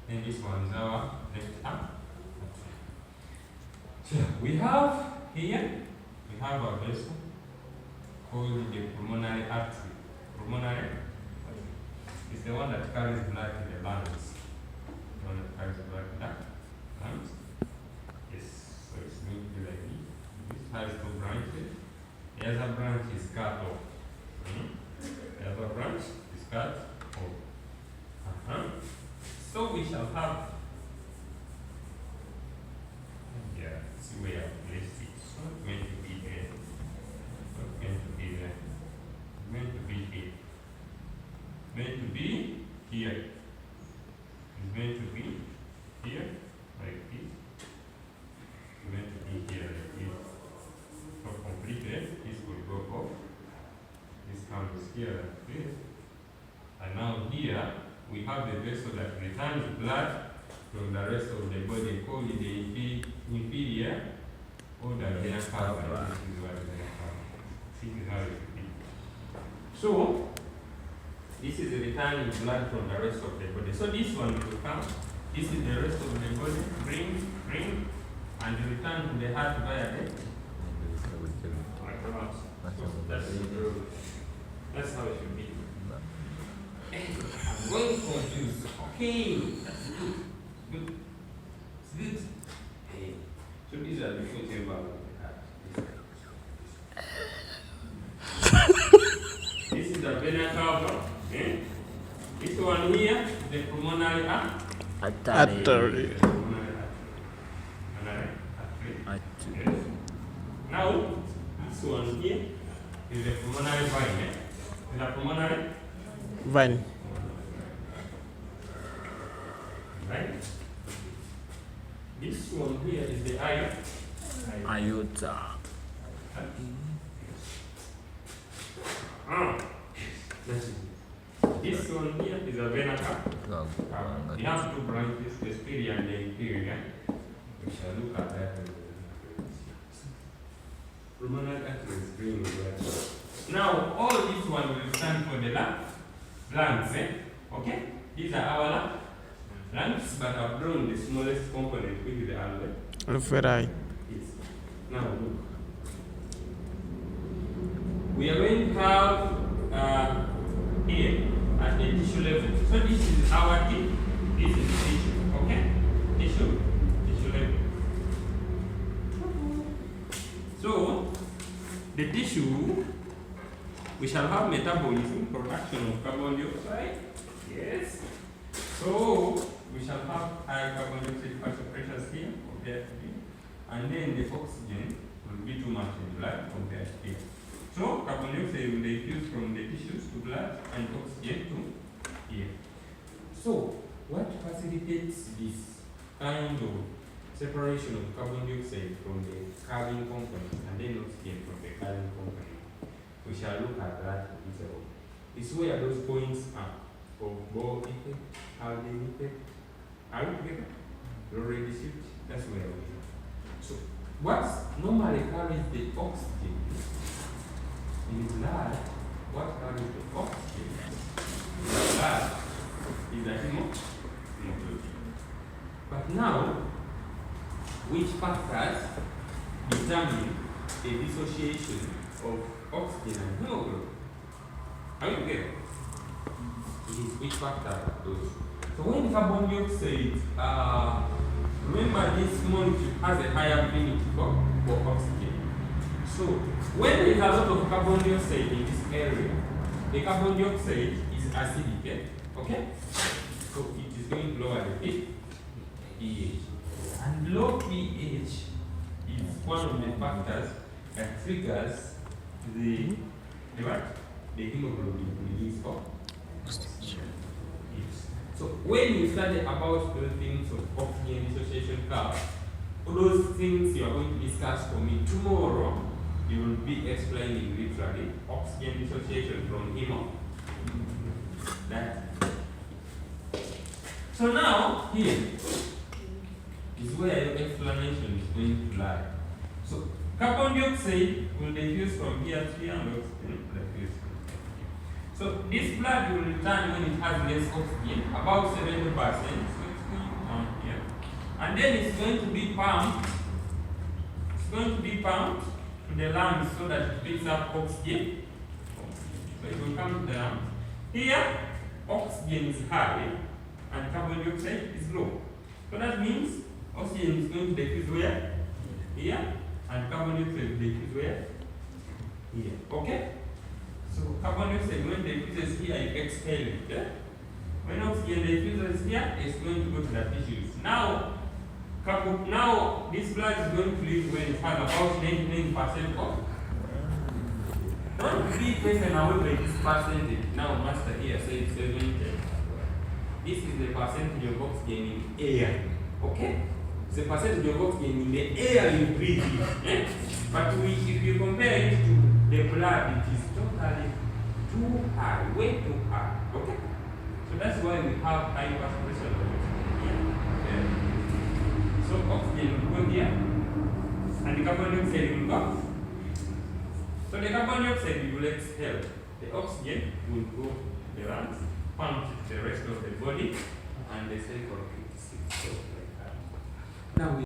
Then this one is our left arm. So we have here, we have our vessel called the pulmonary artery. Pulmonary artery is the one that carries blood to the lungs. The one that carries blood to the lungs. Yes, so it's going to be like this. This has two branches. The other branch is cut off. The other branch is cut off. So we shall have, see where I placed it. It's not meant to be there. It's not meant to be there. It's meant to be here. Meant to be here. It's meant to be here, like this. It's meant to be here, like this. So completed, this will go off. This comes here, like this. And now here, we have the vessel that returns blood from the rest of the body, called the inferior or the vena cava. This is what the vena cava. This is how it should be. So, this is returning blood from the rest of the body. So this one will come. This is the rest of the body. Bring, and return to the heart via the microbes. So that's how it should be. I'm going confused. Okay, that's good. Good. It's good. Hey. So these are the food table This is the vena cava. Okay. This one here, the pulmonary artery. Yes. Now, this one here is the pulmonary vein. Is the pulmonary vein. Right? This one here is the Aorta. This one here is a vena cava. We have two branches, the superior and the inferior. We shall look at that. Pulmonary artery is green. Now, all this one will stand for the lungs. Okay? These are our lungs, but I've drawn the smallest component, which is the alveoli. Yes. Now look. We are going to have here at the tissue level. So this is our tip. This is tissue. Okay? Tissue level. So the tissue, we shall have metabolism, production of carbon dioxide. Yes. So we shall have high carbon dioxide concentrations here compared to here, and then the oxygen will be too much in blood compared to here. So carbon dioxide will diffuse from the tissues to blood and oxygen to here. So what facilitates this kind of separation of carbon dioxide from the carbon component and then oxygen from the carbon component? We shall look at that in detail. It's where those points are. Of Bohr effect, Haldane effect. Are we together? You already shift? That's where we are. So, what normally carries the oxygen in blood, what carries the oxygen in blood is the hemoglobin. But now, which factors determine the dissociation of oxygen and hemoglobin? Are you together? Which factor are those? So when carbon dioxide, remember this molecule has a higher affinity for oxygen. So when there is a lot of carbon dioxide in this area, the carbon dioxide is acidic, okay? So it is going to lower the pH. And low pH is one of the factors that triggers the hemoglobin release of oxygen. So when you study about the things of oxygen dissociation curve, all those things you are going to discuss for me tomorrow, you will be explaining literally oxygen dissociation from hemoglobin. That. So now here is where your explanation is going to lie. So carbon dioxide will diffuse from here to here and oxygen diffuse. So this blood will return when it has less oxygen, about 70%. So it's going and then it's going to be pumped. It's going to be pumped to the lungs so that it picks up oxygen. So it will come to the lungs. Here, oxygen is high and carbon dioxide is low. So that means oxygen is going to diffuse where? Here, and carbon dioxide will diffuse where? Here. Okay? So carbon dioxide, when diffuses here, you exhale it. Yeah? When oxygen diffuses here, it's going to go to the tissues. Now this blood is going to leave when it has about 99% of. Don't be taken away by this percentage. Now master here says 70. This is the percentage of oxygen in air. Okay? It's the percentage of oxygen in the air you breathe in. Eh? But if you compare it to the blood, it is totally too high, way too high. Okay? So that's why we have high concentration of oxygen here. So oxygen will go here, and the carbon dioxide will go. So the carbon dioxide will exhale. The oxygen will go to the lungs, pump the rest of the body, and the cycle keeps it. So like that. Now